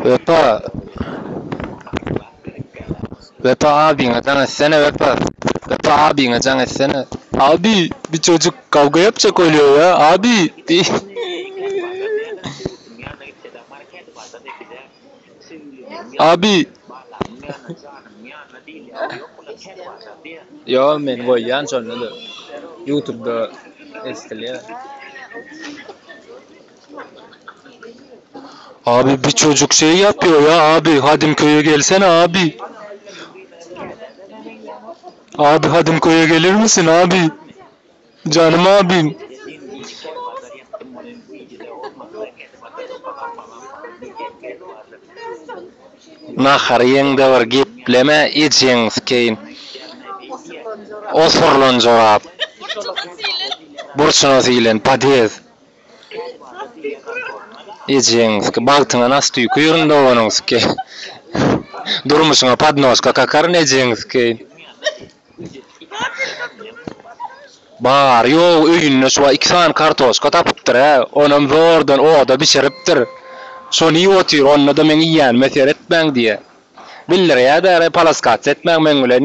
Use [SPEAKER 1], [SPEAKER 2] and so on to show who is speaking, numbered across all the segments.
[SPEAKER 1] Vepa, Vepa abin atan etsene Vepa. Vepa abin atan etsene. Abi bir çocuk kavga yapacak oluyor ya abi. Abi. Ya men koyan sonra da YouTube'da estiliyor. Abi bir çocuk şey yapıyor ya abi. Hadimköy'e gelsene abi. Abi Hadimköy'e gelir misin abi? Canım abim. Nahar yengde var gipleme içiniz keyin. Osurlun cevap. Burçuna zilen padiz. İçiniz ki baktığına nasıl tüyküyürün de olunuz ki. Durmuşuna padnoska kakar neciniz keyin. Bar yo öýünne şowa 2 san kartoşka tapypdyr ha. Onam zordan o da bişiripdir. Şonu ýotyr, onna da meň ýan meser etmäň diýe. Bildir ya da palaskat etmäň meň bilen.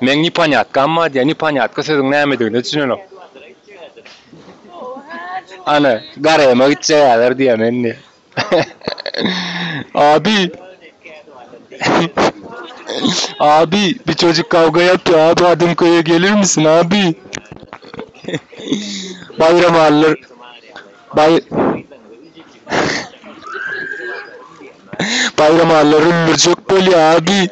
[SPEAKER 1] Meň непонятка amma diýe, непонятка sözüň nämedigini düşünýän. Ana, garema gitseler diýe men. Abi. Abi bir çocuk kavga yapıyor abi Hadimköy'e gelir misin abi? Bayram alır. Bayram alır ünlür çok böyle abi.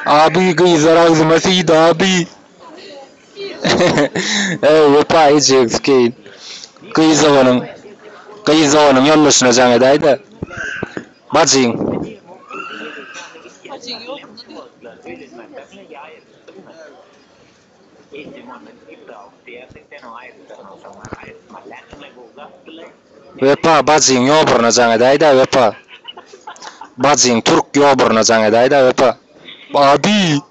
[SPEAKER 1] Abi kıyızlar ağzıma sıydı abi. Vepa içecek keyin. Kıyızı onun yollusuna can edaydı. Bacın. Vepa bacın yoburuna can edaydı Vepa. Bacın Türk yoburuna can edaydı Vepa. Abi.